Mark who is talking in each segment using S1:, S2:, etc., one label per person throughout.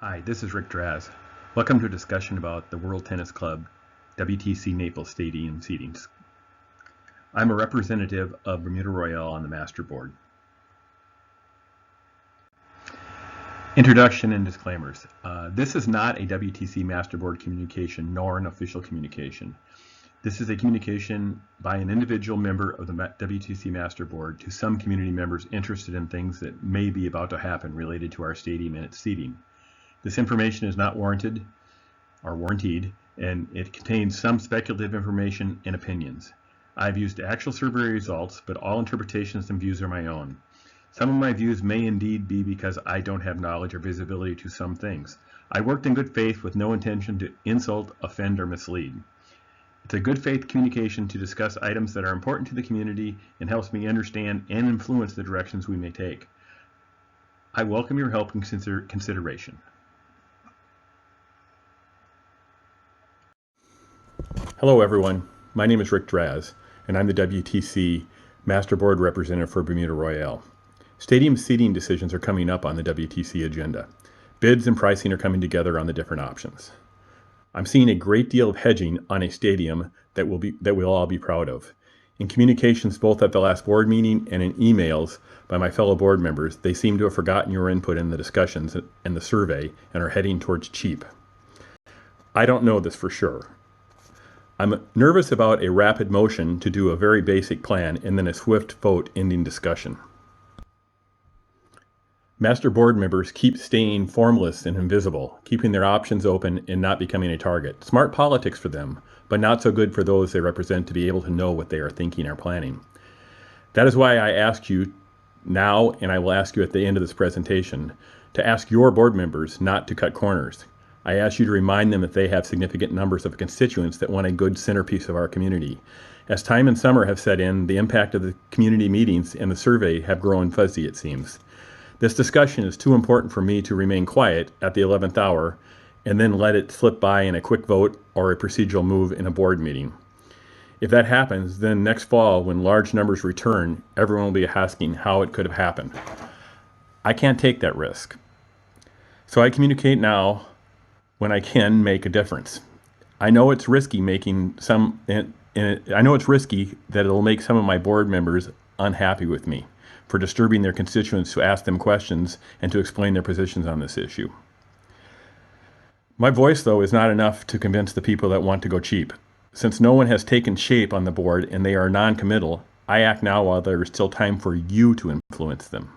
S1: Hi, this is Rick Draz. Welcome to a discussion about the World Tennis Club WTC Naples Stadium seatings. I'm a representative of Bermuda Royale on the Master Board. Introduction and disclaimers. This is not a WTC Master Board communication nor an official communication. This is a communication by an individual member of the WTC Master Board to some community members interested in things that may be about to happen related to our stadium and its seating. This information is not warranted or warranted, and it contains some speculative information and opinions. I've used actual survey results, but all interpretations and views are my own. Some of my views may indeed be because I don't have knowledge or visibility to some things. I worked in good faith with no intention to insult, offend, or mislead. It's a good faith communication to discuss items that are important to the community and helps me understand and influence the directions we may take. I welcome your help and consideration. Hello everyone, my name is Rick Draz, and I'm the WTC Master Board Representative for Bermuda Royale. Stadium seating decisions are coming up on the WTC agenda. Bids and pricing are coming together on the different options. I'm seeing a great deal of hedging on a stadium that we'll all be proud of. In communications both at the last board meeting and in emails by my fellow board members, they seem to have forgotten your input in the discussions and the survey and are heading towards cheap. I don't know this for sure. I'm nervous about a rapid motion to do a very basic plan and then a swift vote ending discussion. Master board members keep staying formless and invisible, keeping their options open and not becoming a target. Smart politics for them, but not so good for those they represent to be able to know what they are thinking or planning. That is why I ask you now, and I will ask you at the end of this presentation, to ask your board members not to cut corners. I ask you to remind them that they have significant numbers of constituents that want a good centerpiece of our community. As time and summer have set in, the impact of the community meetings and the survey have grown fuzzy, it seems. This discussion is too important for me to remain quiet at the 11th hour and then let it slip by in a quick vote or a procedural move in a board meeting. If that happens, then next fall, when large numbers return, everyone will be asking how it could have happened. I can't take that risk. So I communicate now when I can make a difference. I know it's risky I know it's risky that it'll make some of my board members unhappy with me for disturbing their constituents to ask them questions and to explain their positions on this issue. My voice, though, is not enough to convince the people that want to go cheap. Since no one has taken shape on the board and they are non-committal, I act now while there is still time for you to influence them.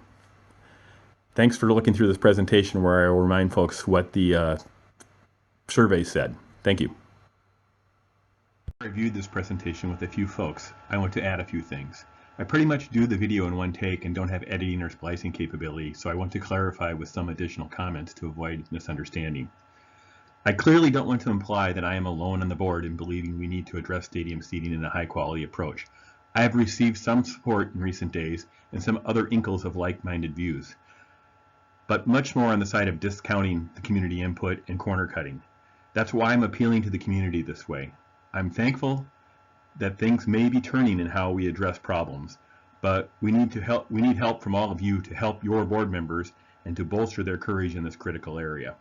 S1: Thanks for looking through this presentation where I will remind folks what the survey said. Thank you. I reviewed this presentation with a few folks. I want to add a few things. I pretty much do the video in one take and don't have editing or splicing capability, so I want to clarify with some additional comments to avoid misunderstanding. I clearly don't want to imply that I am alone on the board in believing we need to address stadium seating in a high-quality approach. I have received some support in recent days and some other inkles of like-minded views, but much more on the side of discounting the community input and corner cutting. That's why I'm appealing to the community this way. I'm thankful that things may be turning in how we address problems, but we need help from all of you to help your board members and to bolster their courage in this critical area.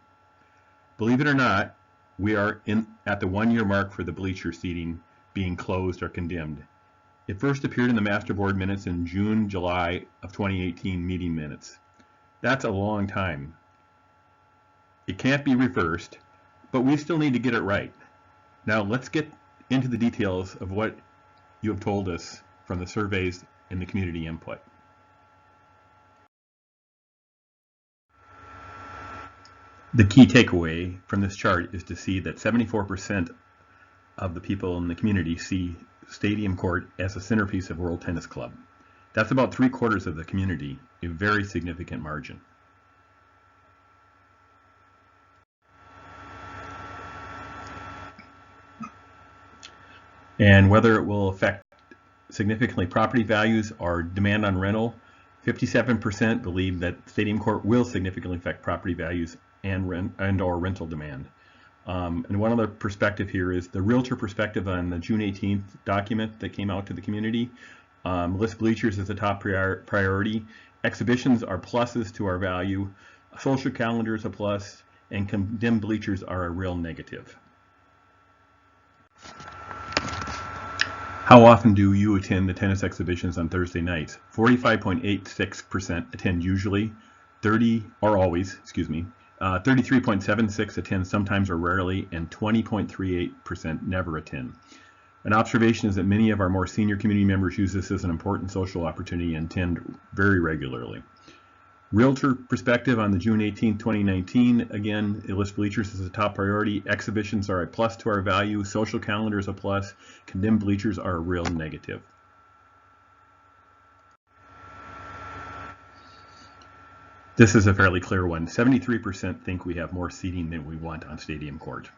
S1: Believe it or not, we are at the 1-year mark for the bleacher seating being closed or condemned. It first appeared in the Master Board minutes in June-July of 2018 meeting minutes. That's a long time. It can't be reversed, but we still need to get it right. Now let's get into the details of what you have told us from the surveys and the community input. The key takeaway from this chart is to see that 74% of the people in the community see Stadium Court as a centerpiece of World Tennis Club. That's about 3/4 of the community, a very significant margin. And whether it will affect significantly property values or demand on rental, 57% believe that Stadium Court will significantly affect property values and or rental demand. And one other perspective here is the realtor perspective on the June 18th document that came out to the community. List bleachers is a top priority. Exhibitions are pluses to our value. A social calendar is a plus. and condemned bleachers are a real negative. How often do you attend the tennis exhibitions on Thursday nights? 45.86% attend usually, 33.76 attend sometimes or rarely, and 20.38% never attend. An observation is that many of our more senior community members use this as an important social opportunity and attend very regularly. Realtor perspective on the June 18, 2019, again, it lists bleachers as a top priority. Exhibitions are a plus to our value. Social calendar is a plus. Condemned bleachers are a real negative. This is a fairly clear one. 73% think we have more seating than we want on stadium court.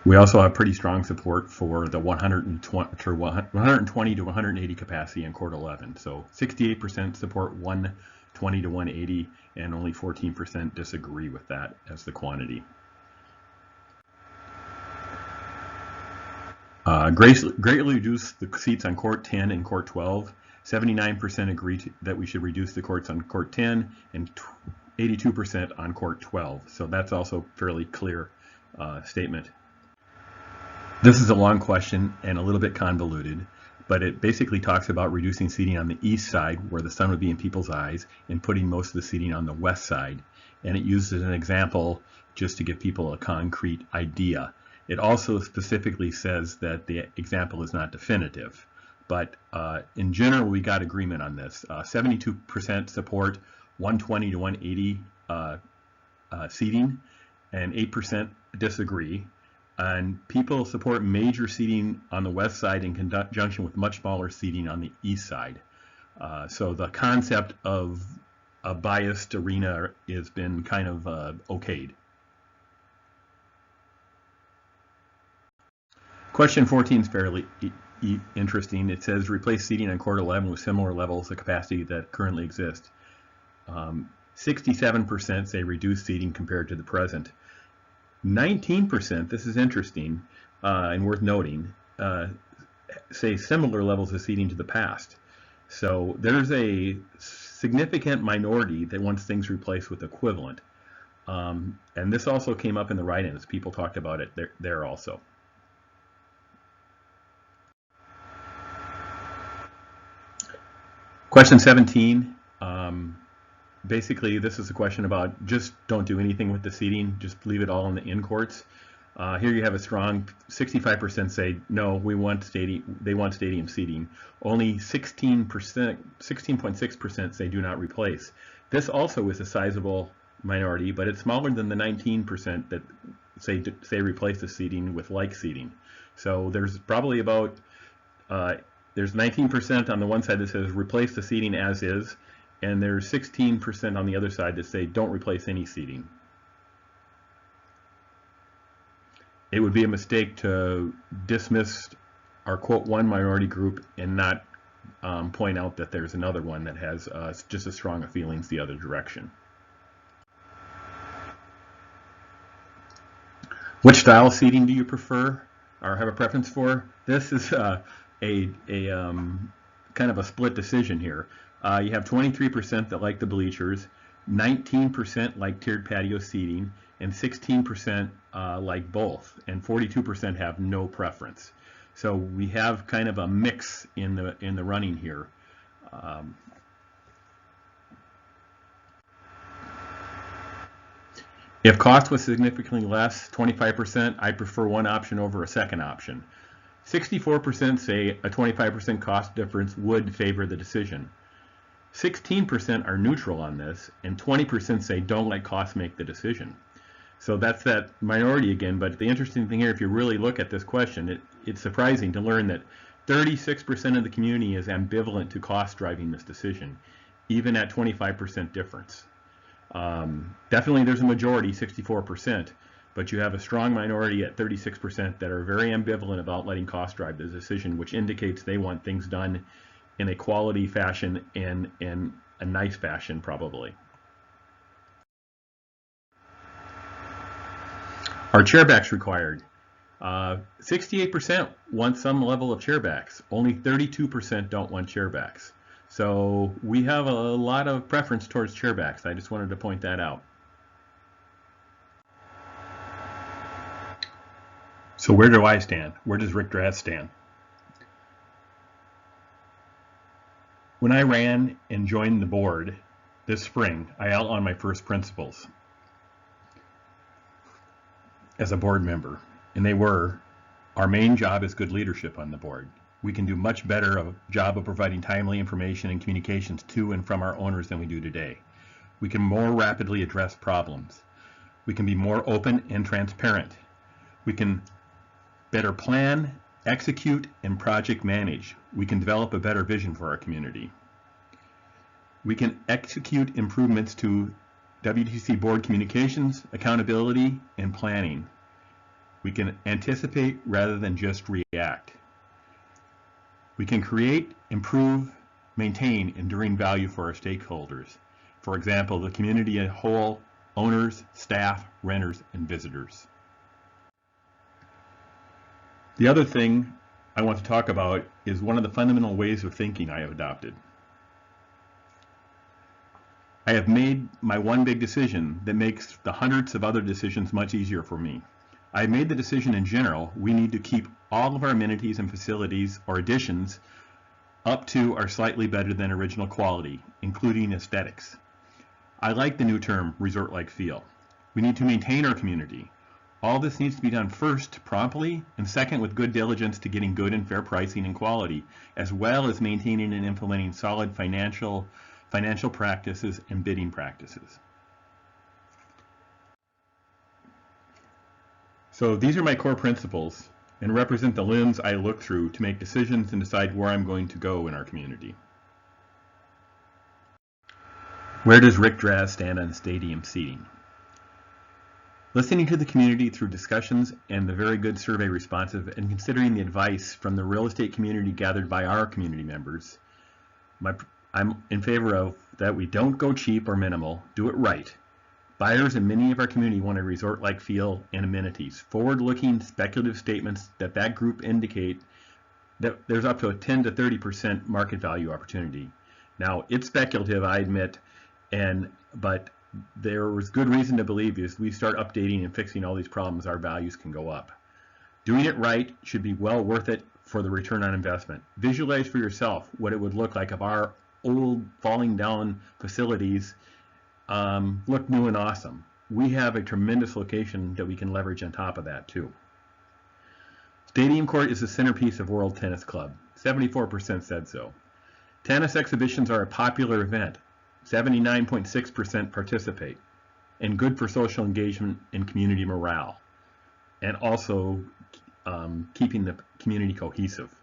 S1: We also have pretty strong support for the 120 to 180 capacity in Court 11. So 68% support 120 to 180, and only 14% disagree with that as the quantity. Greatly reduce the seats on Court 10 and Court 12. 79% agree that we should reduce the courts on Court 10 and 82% on Court 12. So that's also fairly clear statement. This is a long question and a little bit convoluted, but it basically talks about reducing seating on the east side where the sun would be in people's eyes and putting most of the seating on the west side. And it uses an example just to give people a concrete idea. It also specifically says that the example is not definitive, but in general we got agreement on this. 72% support 120 to 180 seating, and 8% disagree. And people support major seating on the west side in conjunction with much smaller seating on the east side. So the concept of a biased arena has been kind of okayed. Question 14 is fairly interesting. It says replace seating on Court 11 with similar levels of capacity that currently exist. 67% say reduce seating compared to the present. 19%, this is interesting and worth noting, say similar levels of seating to the past. So there's a significant minority that wants things replaced with equivalent. And this also came up in the write-ins. People talked about it there also. Question 17. Basically, this is a question about just don't do anything with the seating, just leave it all in the in courts. Here you have a strong 65% say no, they want stadium seating. Only 16.6% say do not replace. This also is a sizable minority, but it's smaller than the 19% that say replace the seating with like seating. So there's probably about there's 19% on the one side that says replace the seating as is, and there's 16% on the other side that say don't replace any seating. It would be a mistake to dismiss our quote one minority group and not point out that there's another one that has just as strong a feelings the other direction. Which style of seating do you prefer or have a preference for? This is a kind of a split decision here. You have 23% that like the bleachers, 19% like tiered patio seating, and 16% like both, and 42% have no preference. So we have kind of a mix in the running here. If cost was significantly less, 25%, I prefer one option over a second option. 64% say a 25% cost difference would favor the decision. 16% are neutral on this, and 20% say don't let cost make the decision. So that's that minority again, but the interesting thing here, if you really look at this question, it's surprising to learn that 36% of the community is ambivalent to cost driving this decision, even at 25% difference. Definitely there's a majority, 64%, but you have a strong minority at 36% that are very ambivalent about letting cost drive the decision, which indicates they want things done in a quality fashion and in a nice fashion, probably. Are chairbacks required? 68% want some level of chairbacks. Only 32% don't want chairbacks. So we have a lot of preference towards chairbacks. I just wanted to point that out. So where do I stand? Where does Rick Draz stand? When I ran and joined the board this spring, I outlined my first principles as a board member, and they were: our main job is good leadership on the board. We can do much better a job of providing timely information and communications to and from our owners than we do today. We can more rapidly address problems. We can be more open and transparent. We can better plan, execute, and project manage. We can develop a better vision for our community. We can execute improvements to WTC board communications, accountability, and planning. We can anticipate rather than just react. We can create, improve, maintain enduring value for our stakeholders. For example, the community as a whole, owners, staff, renters, and visitors. The other thing I want to talk about is one of the fundamental ways of thinking I have adopted. I have made my one big decision that makes the hundreds of other decisions much easier for me. I have made the decision in general, we need to keep all of our amenities and facilities or additions up to or slightly better than original quality, including aesthetics. I like the new term, resort-like feel. We need to maintain our community. All this needs to be done first, promptly, and second, with good diligence to getting good and fair pricing and quality, as well as maintaining and implementing solid financial practices and bidding practices. So these are my core principles and represent the lens I look through to make decisions and decide where I'm going to go in our community. Where does Rick Draz stand on stadium seating? Listening to the community through discussions and the very good survey responses, and considering the advice from the real estate community gathered by our community members, I'm in favor of that we don't go cheap or minimal, do it right. Buyers in many of our community want a resort-like feel and amenities. Forward-looking speculative statements that group indicate that there's up to a 10 to 30% market value opportunity. Now, it's speculative, I admit, but there was good reason to believe as we start updating and fixing all these problems, our values can go up. Doing it right should be well worth it for the return on investment. Visualize for yourself what it would look like if our old falling down facilities look new and awesome. We have a tremendous location that we can leverage on top of that too. Stadium Court is the centerpiece of World Tennis Club. 74% said so. Tennis exhibitions are a popular event. 79.6% participate, and good for social engagement and community morale, and also keeping the community cohesive.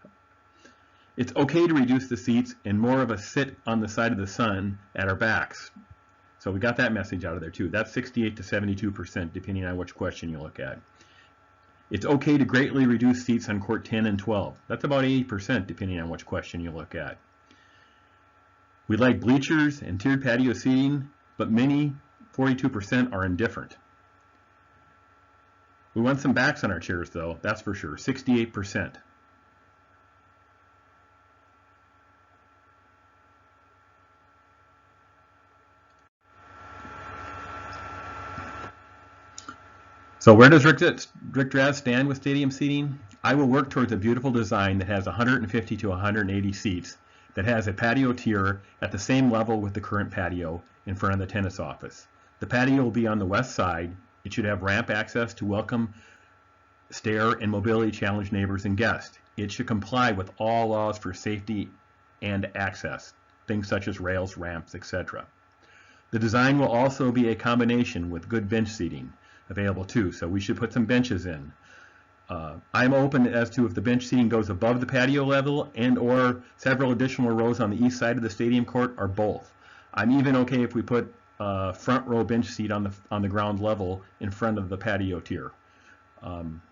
S1: It's okay to reduce the seats and more of a sit on the side of the sun at our backs. So we got that message out of there too. That's 68 to 72% depending on which question you look at. It's okay to greatly reduce seats on court 10 and 12. That's about 80% depending on which question you look at. We like bleachers and tiered patio seating, but many, 42%, are indifferent. We want some backs on our chairs though, that's for sure, 68%. So where does Rick Draz stand with stadium seating? I will work towards a beautiful design that has 150 to 180 seats, that has a patio tier at the same level with the current patio in front of the tennis office. The patio will be on the west side. It should have ramp access to welcome stair and mobility challenged neighbors and guests. It should comply with all laws for safety and access, things such as rails, ramps, etc. The design will also be a combination with good bench seating available too, so we should put some benches in. I'm open as to if the bench seating goes above the patio level and or several additional rows on the east side of the stadium court, or both. I'm even okay if we put a front row bench seat on the ground level in front of the patio tier. I'm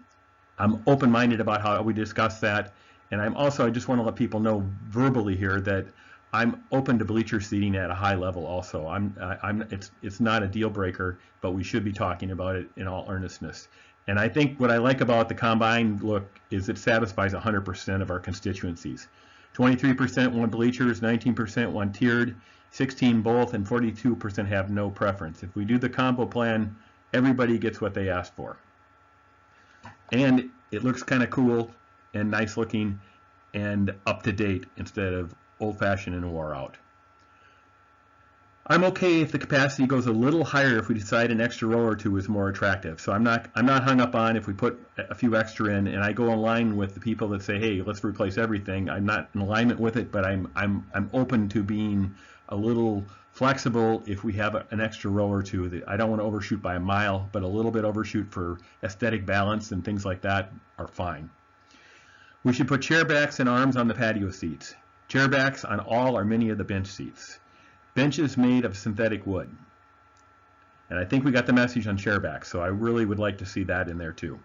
S1: open-minded about how we discuss that, and I just want to let people know verbally here that I'm open to bleacher seating at a high level also. It's not a deal breaker, but we should be talking about it in all earnestness. And I think what I like about the combined look is it satisfies 100% of our constituencies. 23% want bleachers, 19% want tiered, 16 both, and 42% have no preference. If we do the combo plan, everybody gets what they asked for. And it looks kind of cool and nice looking and up to date instead of old-fashioned and wore out. I'm okay if the capacity goes a little higher if we decide an extra row or two is more attractive. So I'm not hung up on if we put a few extra in, and I go in line with the people that say, hey, let's replace everything. I'm not in alignment with it, but I'm open to being a little flexible if we have an extra row or two. I don't want to overshoot by a mile, but a little bit overshoot for aesthetic balance and things like that are fine. We should put chair backs and arms on the patio seats. Chair backs on all or many of the bench seats. Benches made of synthetic wood. And I think we got the message on chair backs, so I really would like to see that in there too.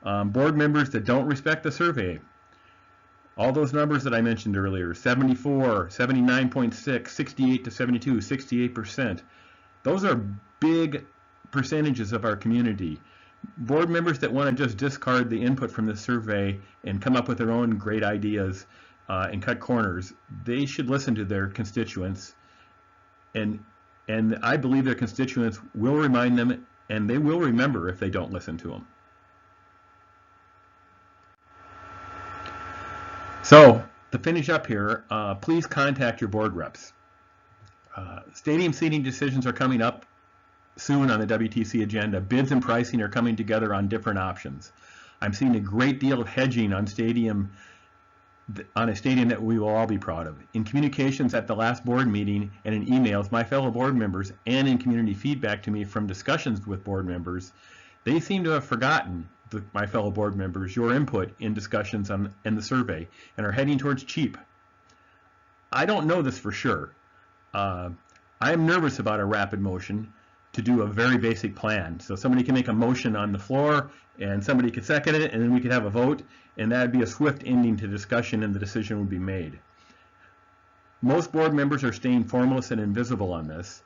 S1: Board members that don't respect the survey. All those numbers that I mentioned earlier, 74, 79.6, 68 to 72, 68%. Those are big percentages of our community. Board members that want to just discard the input from the survey and come up with their own great ideas and cut corners, they should listen to their constituents. And I believe their constituents will remind them, and they will remember if they don't listen to them. So to finish up here, please contact your board reps. Stadium seating decisions are coming up soon on the WTC agenda. Bids and pricing are coming together on different options. I'm seeing a great deal of hedging on a stadium that we will all be proud of. In communications at the last board meeting and in emails, my fellow board members, and in community feedback to me from discussions with board members, they seem to have forgotten, my fellow board members, your input in discussions in the survey and are heading towards cheap. I don't know this for sure. I am nervous about a rapid motion to do a very basic plan. So somebody can make a motion on the floor and somebody could second it, and then we could have a vote, and that'd be a swift ending to discussion and the decision would be made. Most board members are staying formless and invisible on this.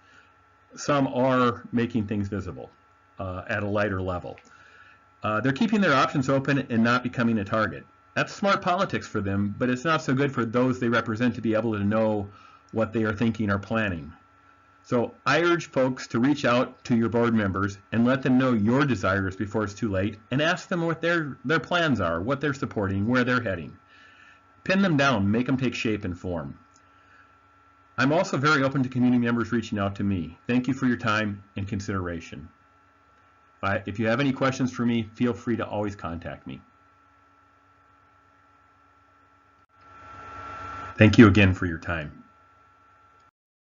S1: Some are making things visible at a lighter level. They're keeping their options open and not becoming a target. That's smart politics for them, but it's not so good for those they represent to be able to know what they are thinking or planning. So I urge folks to reach out to your board members and let them know your desires before it's too late, and ask them what their plans are, what they're supporting, where they're heading. Pin them down, make them take shape and form. I'm also very open to community members reaching out to me. Thank you for your time and consideration. If you have any questions for me, feel free to always contact me. Thank you again for your time.